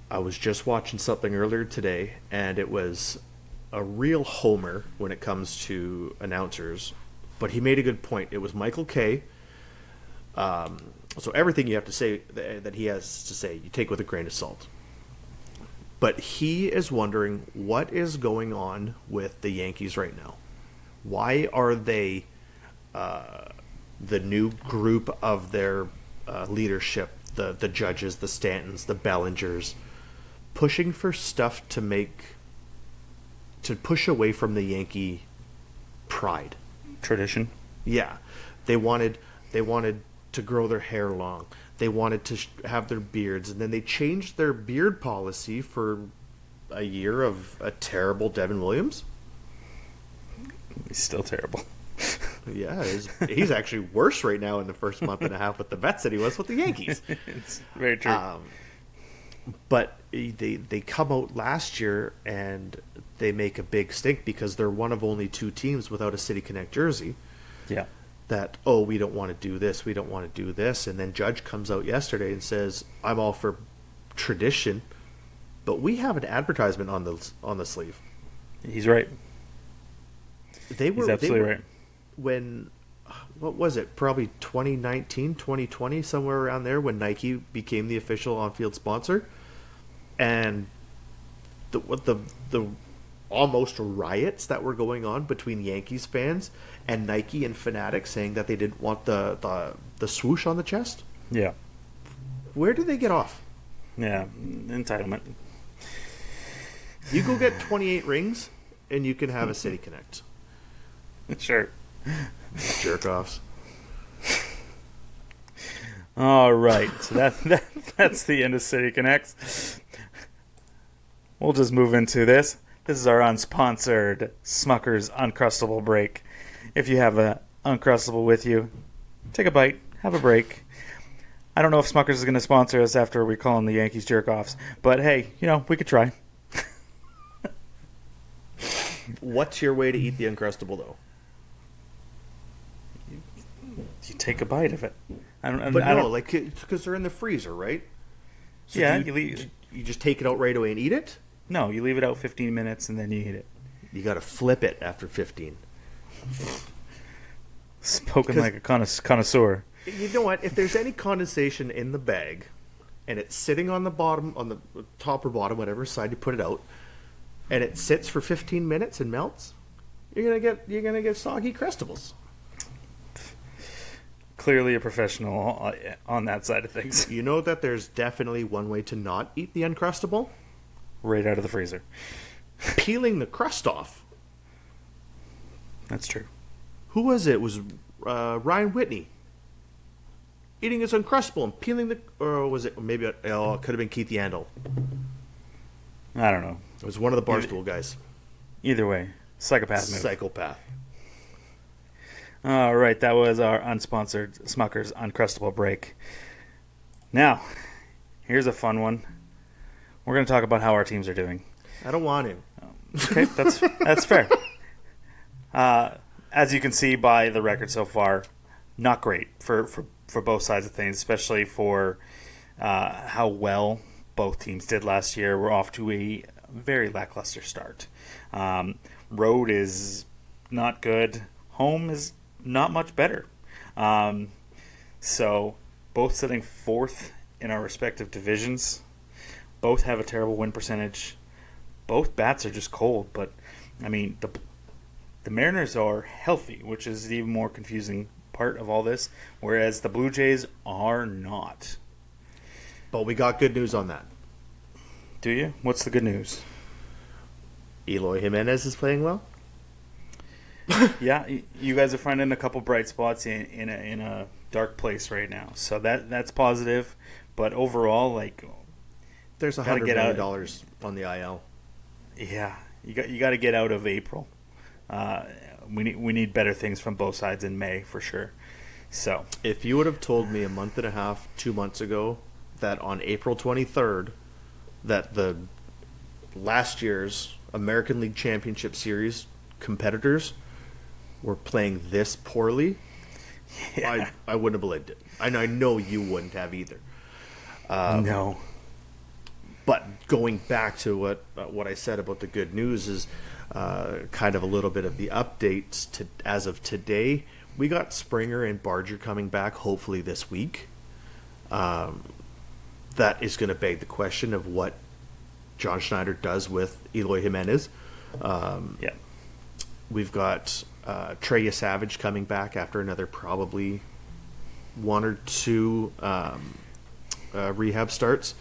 Speaker 2: I was just watching something earlier today, and it was a real homer when it comes to announcers, but he made a good point. It was Michael Kay. So everything you have to say that he has to say, you take with a grain of salt. But he is wondering what is going on with the Yankees right now. Why are they the new group of their leadership, the judges, the Stantons, the Bellingers, pushing for stuff to push away from the Yankee pride,
Speaker 1: tradition?
Speaker 2: Yeah, they wanted to grow their hair long. They wanted to have their beards, and then they changed their beard policy for a year of a terrible Devin Williams.
Speaker 1: He's still terrible.
Speaker 2: Yeah, he's actually worse right now in the first month and a half with the Mets than he was with the Yankees.
Speaker 1: It's very true.
Speaker 2: But they come out last year and they make a big stink because they're one of only two teams without a City Connect jersey.
Speaker 1: Yeah.
Speaker 2: That, we don't want to do this, we don't want to do this. And then Judge comes out yesterday and says, I'm all for tradition, but we have an advertisement on the sleeve.
Speaker 1: He's right.
Speaker 2: He's
Speaker 1: absolutely right.
Speaker 2: When, what was it, probably 2019, 2020, somewhere around there, when Nike became the official on-field sponsor, and the almost riots that were going on between Yankees fans and Nike and fanatics saying that they didn't want the swoosh on the chest.
Speaker 1: Yeah.
Speaker 2: Where do they get off?
Speaker 1: Yeah, entitlement.
Speaker 2: You go get 28 rings, and you can have a City Connect.
Speaker 1: Sure.
Speaker 2: Jerk-offs.
Speaker 1: All right, so that's the end of City Connects. We'll just move into this. This is our unsponsored Smucker's Uncrustable break. If you have an Uncrustable with you, take a bite, have a break. I don't know if Smucker's is going to sponsor us after we call them the Yankees jerk-offs, but hey, we could try.
Speaker 2: What's your way to eat the Uncrustable, though?
Speaker 1: You take a bite of it.
Speaker 2: Because they're in the freezer, right? So
Speaker 1: yeah,
Speaker 2: you just take it out right away and eat it?
Speaker 1: No, you leave it out 15 minutes and then you eat it.
Speaker 2: You got to flip it after 15.
Speaker 1: Spoken like a connoisseur.
Speaker 2: You know what? If there's any condensation in the bag and it's sitting on the bottom, on the top or bottom, whatever side you put it out, and it sits for 15 minutes and melts, you're gonna get soggy Crustables.
Speaker 1: Clearly a professional on that side of things.
Speaker 2: You know that there's definitely one way to not eat the Uncrustable?
Speaker 1: Right out of the freezer.
Speaker 2: Peeling the crust off.
Speaker 1: That's true.
Speaker 2: Who was it? It was Ryan Whitney eating his Uncrustable and peeling the... Or was it... Maybe it could have been Keith Yandel.
Speaker 1: I don't know.
Speaker 2: It was one of the Barstool guys.
Speaker 1: Either way. Psychopath move.
Speaker 2: Psychopath.
Speaker 1: All right, that was our unsponsored Smucker's Uncrustable break. Now, here's a fun one. We're going to talk about how our teams are doing.
Speaker 2: I don't want him.
Speaker 1: Okay, that's fair. As you can see by the record so far, not great for both sides of things, especially for how well both teams did last year. We're off to a very lackluster start. Road is not good. Home is not much better. So both sitting fourth in our respective divisions. Both have a terrible win percentage. Both bats are just cold. But, I mean, the Mariners are healthy, which is the even more confusing part of all this, whereas the Blue Jays are not.
Speaker 2: But we got good news on that.
Speaker 1: Do you? What's the good news?
Speaker 2: Eloy Jimenez is playing well.
Speaker 1: Yeah, you guys are finding a couple bright spots in a dark place right now, so that's positive. But overall, like,
Speaker 2: there's $100 million on the IL.
Speaker 1: Yeah, you got to get out of April. We need better things from both sides in May for sure. So
Speaker 2: if you would have told me a month and a half, 2 months ago, that on April 23rd, that the last year's American League Championship Series competitors were playing this poorly, yeah. I wouldn't have believed it. And I know you wouldn't have either.
Speaker 1: No.
Speaker 2: But going back to what I said about the good news is kind of a little bit of the updates as of today. We got Springer and Barger coming back hopefully this week. That is going to beg the question of what John Schneider does with Eloy Jimenez.
Speaker 1: Yeah.
Speaker 2: We've got Treya Savage coming back after another probably 1 or 2 rehab starts.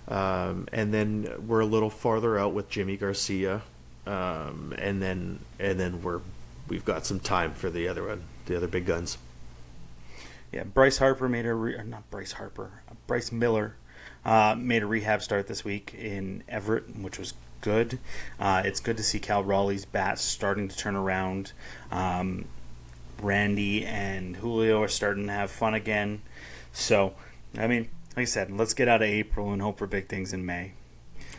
Speaker 2: And then we're a little farther out with Jimmy Garcia. And then we've got some time for the other big guns.
Speaker 1: Yeah, Bryce Miller made a rehab start this week in Everett, which was good. It's good to see Cal Raleigh's bats starting to turn around. Randy and Julio are starting to have fun again. So, I mean, like I said, let's get out of April and hope for big things in May.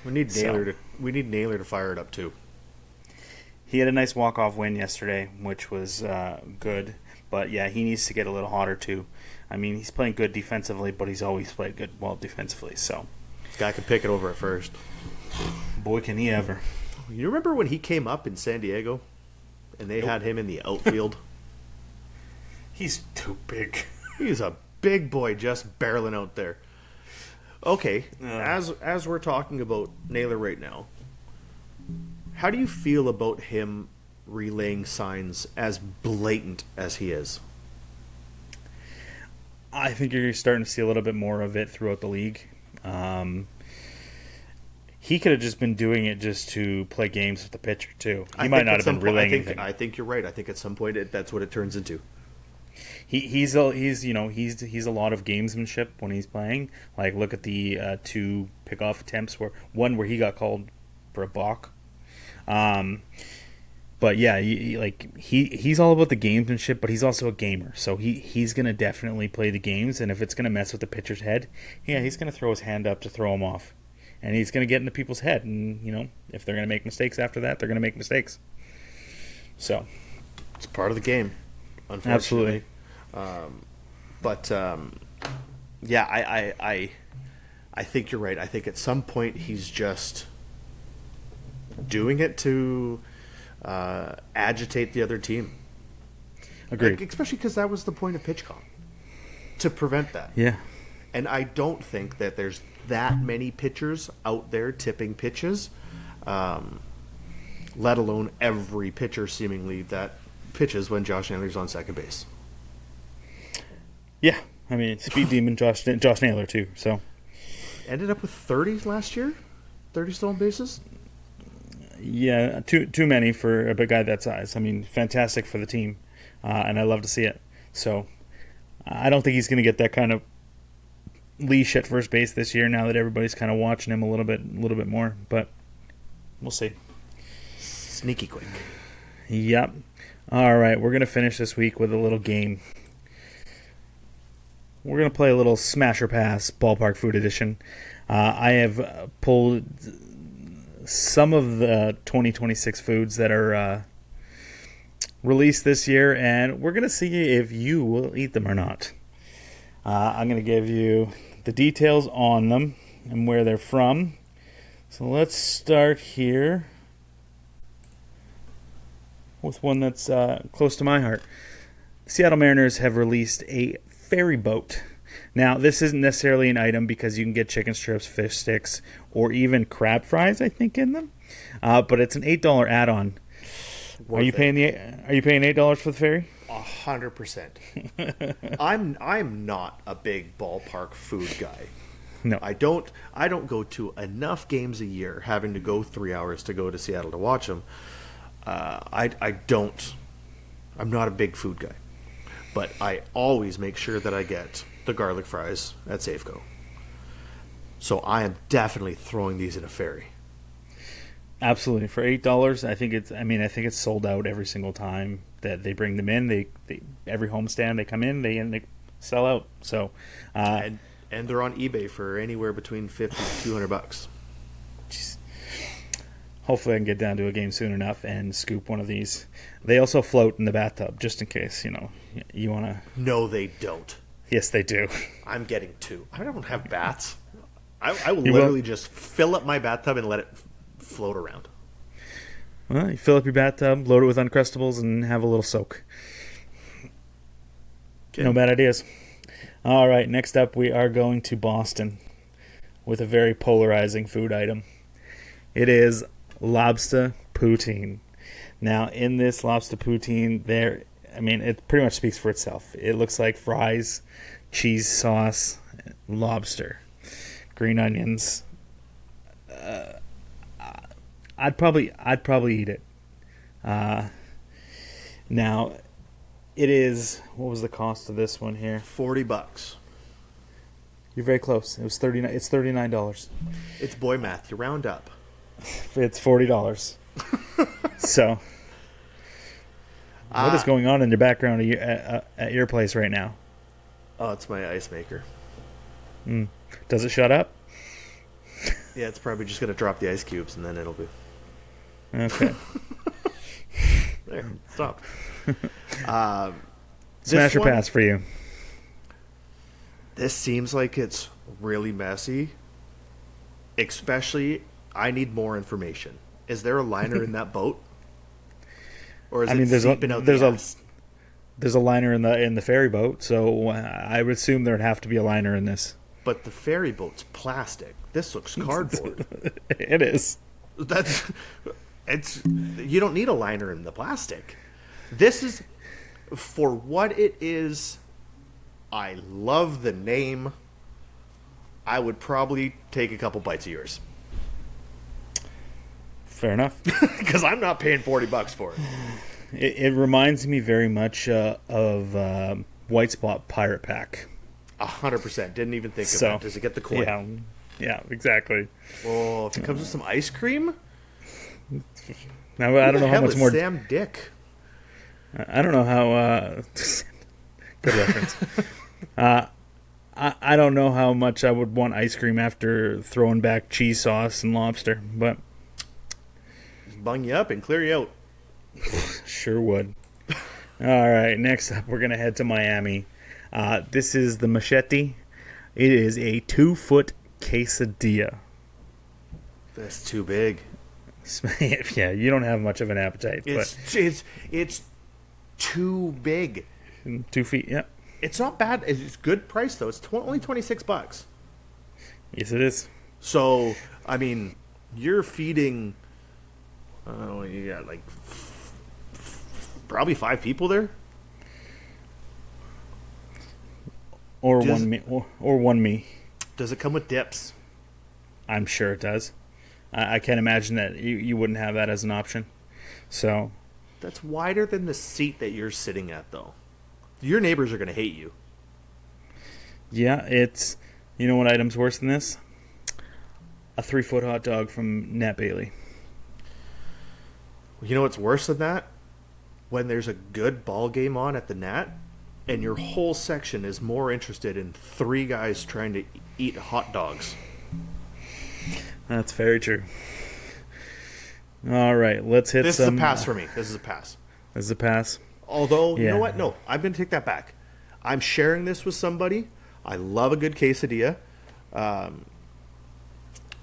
Speaker 2: We need Naylor to fire it up too.
Speaker 1: He had a nice walk-off win yesterday, which was good. But, yeah, he needs to get a little hotter, too. I mean, he's playing good defensively, but he's always played well defensively. So,
Speaker 2: guy could pick it over at first.
Speaker 1: Boy, can he ever.
Speaker 2: You remember when he came up in San Diego and they had him in the outfield?
Speaker 1: He's too big.
Speaker 2: He's a big boy just barreling out there. Okay, as we're talking about Naylor right now, how do you feel about him relaying signs as blatant as he is?
Speaker 1: I think you're starting to see a little bit more of it throughout the league. He could have just been doing it just to play games with the pitcher too. He might not have been relaying anything.
Speaker 2: I think you're right. I think at some point that's what it turns into.
Speaker 1: He's a lot of gamesmanship when he's playing. Like, look at the 2 pickoff attempts where he got called for a balk. But yeah, he's all about the gamesmanship, but he's also a gamer. So he's gonna definitely play the games, and if it's gonna mess with the pitcher's head, yeah, he's gonna throw his hand up to throw him off, and he's gonna get into people's head. And if they're gonna make mistakes after that, they're gonna make mistakes. So
Speaker 2: it's part of the game, unfortunately.
Speaker 1: Absolutely.
Speaker 2: Yeah, I think you're right. I think at some point he's just doing it to agitate the other team.
Speaker 1: Agreed.
Speaker 2: Especially because that was the point of PitchCom, to prevent that.
Speaker 1: Yeah.
Speaker 2: And I don't think that there's that many pitchers out there tipping pitches, let alone every pitcher seemingly that pitches when Josh Naylor's on second base.
Speaker 1: Yeah, I mean, speed demon Josh Naylor too. So
Speaker 2: ended up with 30 last year, 30 stolen bases.
Speaker 1: Yeah, too many for a big guy that size. I mean, fantastic for the team, and I love to see it. So I don't think he's going to get that kind of leash at first base this year. Now that everybody's kind of watching him a little bit more, but we'll see.
Speaker 2: Sneaky quick.
Speaker 1: Yep. All right, we're going to finish this week with a little game. We're going to play a little Smash or Pass Ballpark Food Edition. I have pulled some of the 2026 foods that are released this year, and we're going to see if you will eat them or not. I'm going to give you the details on them and where they're from. So let's start here with one that's close to my heart. The Seattle Mariners have released a ferry boat. Now, this isn't necessarily an item because you can get chicken strips, fish sticks, or even crab fries, I think, in them. But it's an $8 add-on. Are you paying $8 for the ferry?
Speaker 2: 100%. I'm not a big ballpark food guy.
Speaker 1: No,
Speaker 2: I don't go to enough games a year, having to go 3 hours to go to Seattle to watch them. I'm not a big food guy, but I always make sure that I get the garlic fries at Safeco. So I am definitely throwing these in a ferry.
Speaker 1: Absolutely. For $8, I think it's sold out every single time that they bring them in. They every homestand they come in, they sell out. So
Speaker 2: and they're on eBay for anywhere between $50 to $200.
Speaker 1: Geez. Hopefully I can get down to a game soon enough and scoop one of these. They also float in the bathtub, just in case, you want to...
Speaker 2: No, they don't.
Speaker 1: Yes, they do.
Speaker 2: I'm getting two. I don't have baths. I will literally just fill up my bathtub and let it float around.
Speaker 1: Well, you fill up your bathtub, load it with Uncrustables, and have a little soak. Okay. No bad ideas. All right, next up we are going to Boston with a very polarizing food item. It is lobster poutine. Now, in this lobster poutine, it pretty much speaks for itself. It looks like fries, cheese sauce, lobster, green onions. I'd probably eat it. Now, it is. What was the cost of this one here?
Speaker 2: $40.
Speaker 1: You're very close. It was $39. It's $39.
Speaker 2: It's boy math. You round up.
Speaker 1: It's $40. So, what is going on in your background at your place right now?
Speaker 2: Oh, it's my ice maker.
Speaker 1: Does it shut up?
Speaker 2: Yeah, it's probably just going to drop the ice cubes, and then it'll be...
Speaker 1: Okay.
Speaker 2: There, stop.
Speaker 1: Smash or pass for you?
Speaker 2: This seems like it's really messy. Especially, I need more information. Is there a liner in that boat? Or is it seeping out the ass?
Speaker 1: There's a liner in the ferry boat, so I would assume there'd have to be a liner in this.
Speaker 2: But the ferry boat's plastic. This looks cardboard.
Speaker 1: It is.
Speaker 2: You don't need a liner in the plastic. This is, for what it is, I love the name. I would probably take a couple bites of yours.
Speaker 1: Fair enough.
Speaker 2: Because I'm not paying $40 for it.
Speaker 1: It reminds me very much of White Spot Pirate Pack.
Speaker 2: 100%. Didn't even think of that. Does it get the coin?
Speaker 1: Yeah, exactly.
Speaker 2: Oh, if it comes with some ice cream?
Speaker 1: Now, I don't know how much more...
Speaker 2: Sam Dick?
Speaker 1: I don't know how... Good reference. I don't know how much I would want ice cream after throwing back cheese sauce and lobster, but...
Speaker 2: Bung you up and clear you out.
Speaker 1: Sure would. All right, next up, we're going to head to Miami. This is the Machete. It is a 2-foot quesadilla.
Speaker 2: That's too big.
Speaker 1: Yeah, you don't have much of an appetite.
Speaker 2: It's too big.
Speaker 1: 2 feet, yeah.
Speaker 2: It's not bad. It's good price though. It's only $26.
Speaker 1: Yes, it is.
Speaker 2: So I mean, you're feeding. You got like probably 5 people there.
Speaker 1: Or one me. Or one me.
Speaker 2: Does it come with dips?
Speaker 1: I'm sure it does. I can't imagine that you wouldn't have that as an option. So
Speaker 2: that's wider than the seat that you're sitting at, though. Your neighbors are going to hate you.
Speaker 1: Yeah, it's... You know what item's worse than this? A 3-foot hot dog from Nat Bailey.
Speaker 2: You know what's worse than that? When there's a good ball game on at the Nat, and your whole section is more interested in 3 guys trying to eat hot dogs.
Speaker 1: That's very true. All right, let's hit
Speaker 2: This is a pass for me. This is a pass.
Speaker 1: This is a pass.
Speaker 2: Although, you know what? No, I'm going to take that back. I'm sharing this with somebody. I love a good quesadilla.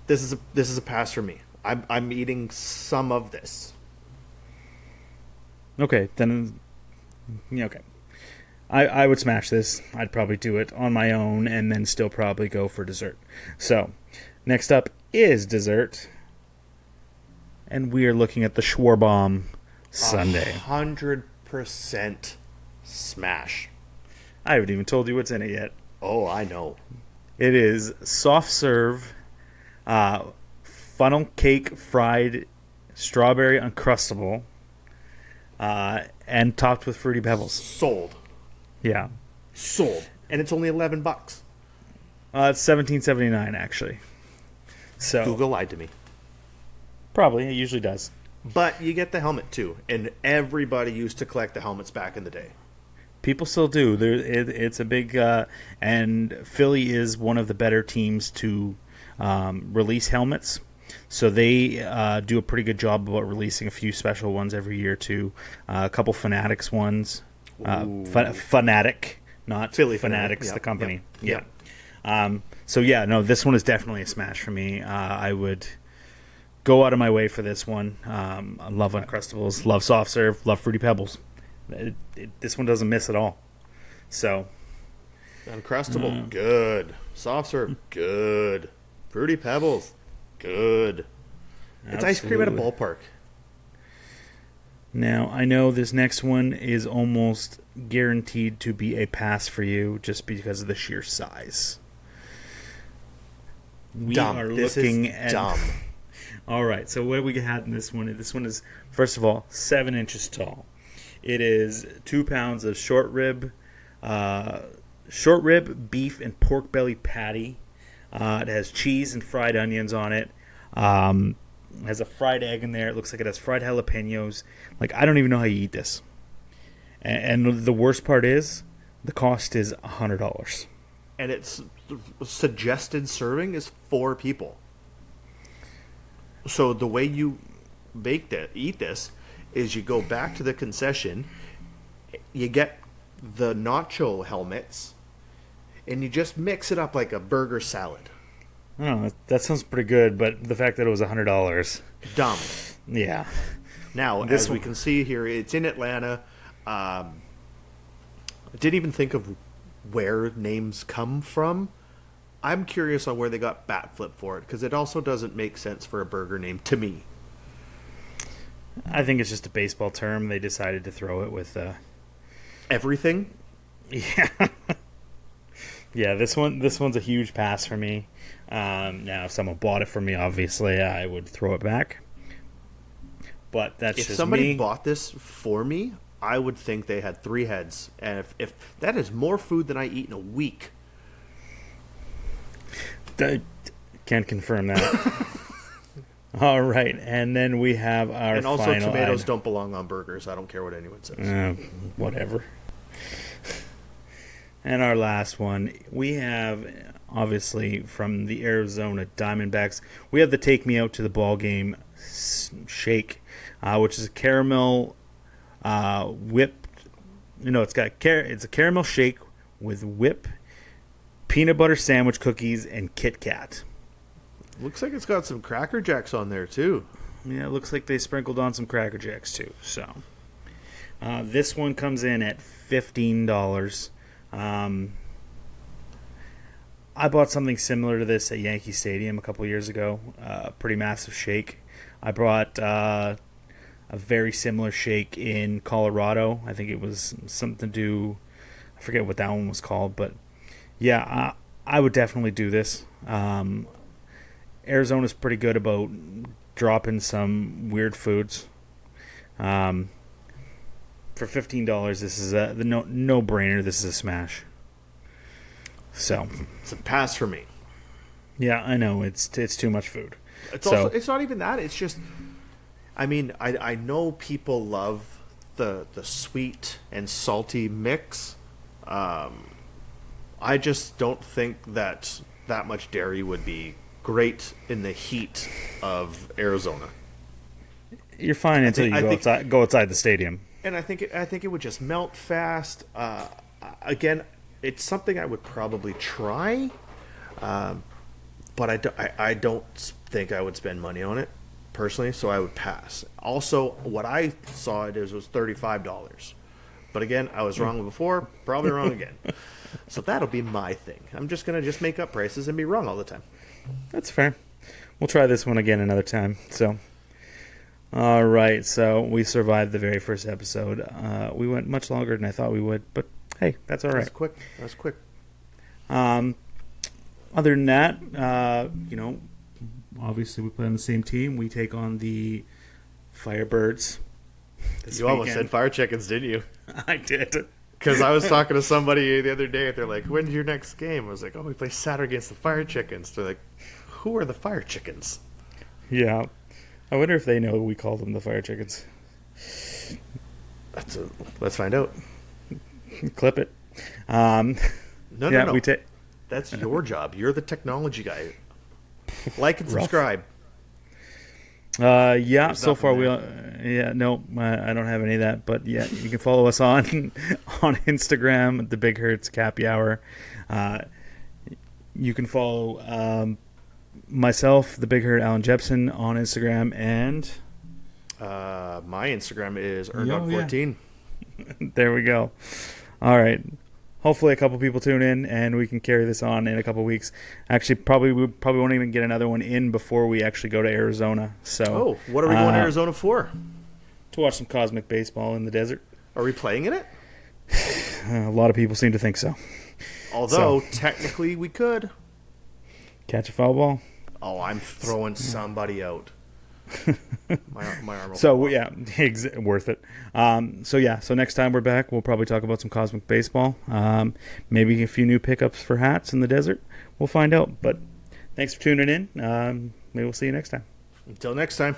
Speaker 2: This is a pass for me. I'm eating some of this.
Speaker 1: Okay, then... Yeah, okay. I would smash this. I'd probably do it on my own and then still probably go for dessert. So, next up is dessert. And we are looking at the Schwarbomb Sundae.
Speaker 2: 100% smash.
Speaker 1: I haven't even told you what's in it yet.
Speaker 2: Oh, I know.
Speaker 1: It is soft serve funnel cake fried strawberry Uncrustable and topped with Fruity Pebbles.
Speaker 2: Sold.
Speaker 1: Yeah.
Speaker 2: Sold. And it's only $11.
Speaker 1: It's $17.79 actually. So
Speaker 2: Google lied to me.
Speaker 1: Probably, it usually does.
Speaker 2: But you get the helmet too, and everybody used to collect the helmets back in the day.
Speaker 1: People still do. It's a big, and Philly is one of the better teams to release helmets. So they do a pretty good job about releasing a few special ones every year too. A couple Fanatics ones. Fanatic, not
Speaker 2: Philly
Speaker 1: Fanatics,
Speaker 2: Yep,
Speaker 1: the company.
Speaker 2: Yep.
Speaker 1: Yeah. So yeah, no, this one is definitely a smash for me. I would go out of my way for this one. I love Uncrustables, love soft serve, love Fruity Pebbles. This one doesn't miss at all. So
Speaker 2: Uncrustable, good. Soft serve, good. Fruity Pebbles, good. It's ice cream at a ballpark.
Speaker 1: Now, I know this next one is almost guaranteed to be a pass for you just because of the sheer size. We are looking at
Speaker 2: dumb.
Speaker 1: All right, so what do we had in this one? This one is, first of all, 7 inches tall. It is 2 pounds of short rib, beef, and pork belly patty. It has cheese and fried onions on it. It has a fried egg in there. It looks like it has fried jalapenos. Like, I don't even know how you eat this. And the worst part is, the cost is $100.
Speaker 2: And its suggested serving is 4 people. So the way you eat this is you go back to the concession, you get the nacho helmets, and you just mix it up like a burger salad.
Speaker 1: Oh, that sounds pretty good, but the fact that it was $100.
Speaker 2: Dumb.
Speaker 1: Yeah.
Speaker 2: Now, as we can see here, it's in Atlanta. I didn't even think of where names come from. I'm curious on where they got bat flip for it, because it also doesn't make sense for a burger name to me.
Speaker 1: I think it's just a baseball term. They decided to throw it with
Speaker 2: everything.
Speaker 1: Yeah. Yeah, this one's a huge pass for me. Now, if someone bought it for me, obviously I would throw it back. But that's just me.
Speaker 2: If somebody bought this for me, I would think they had 3 heads. And if that is more food than I eat in a week.
Speaker 1: I can't confirm that. All right, and then we have our
Speaker 2: and also
Speaker 1: final
Speaker 2: tomatoes
Speaker 1: item.
Speaker 2: don't belong on burgers. I don't care what anyone says.
Speaker 1: Whatever. And our last one, we have, obviously, from the Arizona Diamondbacks, we have the Take Me Out to the Ball Game shake, which is a caramel whipped. It's a caramel shake with whip, peanut butter sandwich cookies, and Kit Kat.
Speaker 2: Looks like it's got some Cracker Jacks on there too.
Speaker 1: Yeah, it looks like they sprinkled on some Cracker Jacks too. So this one comes in at $15. I bought something similar to this at Yankee Stadium a couple years ago. Pretty massive shake. I brought a very similar shake in Colorado. I think it was something to do. I forget what that one was called, but yeah, I would definitely do this. Arizona's pretty good about dropping some weird foods. For $15, this is the no brainer. This is a smash. So
Speaker 2: It's a pass for me.
Speaker 1: yeah, I know it's too much food.
Speaker 2: It's not even that. It's just, I mean, I know people love the sweet and salty mix. I just don't think that much dairy would be great in the heat of Arizona.
Speaker 1: You're fine until you go outside the stadium.
Speaker 2: And I think it would just melt fast. Again, it's something I would probably try, but I don't think I would spend money on it personally. So I would pass. Also, what I saw it was $35. But again, I was wrong before, probably wrong again. So that'll be my thing. I'm just gonna make up prices and be wrong all the time.
Speaker 1: That's fair. We'll try this one again another time. So, all right. So we survived the very first episode. We went much longer than I thought we would, but hey, that's all right.
Speaker 2: That was quick.
Speaker 1: Other than that, obviously we play on the same team. We take on the Firebirds.
Speaker 2: You almost said Fire Chickens, didn't you?
Speaker 1: I did.
Speaker 2: Because I was talking to somebody the other day. They're like, "When's your next game?" I was like, "Oh, we play Saturday against the Fire Chickens." They're like, "Who are the Fire Chickens?"
Speaker 1: Yeah. I wonder if they know we call them the Fire Chickens.
Speaker 2: Let's find out.
Speaker 1: Clip it.
Speaker 2: No.
Speaker 1: That's
Speaker 2: your job. You're the technology guy. Like and subscribe.
Speaker 1: Yeah, so far I don't have any of that, but yeah, you can follow us on Instagram, the Big Hurts Cappy Hour. You can follow myself, the Big Hurt Allan Jepsen, on Instagram, and
Speaker 2: my Instagram is Ernie14.
Speaker 1: There we go. All right. Hopefully a couple people tune in and we can carry this on in a couple weeks. Actually, we probably won't even get another one in before we actually go to Arizona. So,
Speaker 2: what are we going to Arizona for?
Speaker 1: To watch some cosmic baseball in the desert.
Speaker 2: Are we playing in it?
Speaker 1: A lot of people seem to think so.
Speaker 2: Although, technically, we could.
Speaker 1: Catch a foul ball?
Speaker 2: Oh, I'm throwing somebody out. My arm will
Speaker 1: So yeah, worth it. So next time we're back, we'll probably talk about some cosmic baseball. Maybe a few new pickups for hats in the desert. We'll find out. But thanks for tuning in. Maybe we'll see you next time.
Speaker 2: Until next time.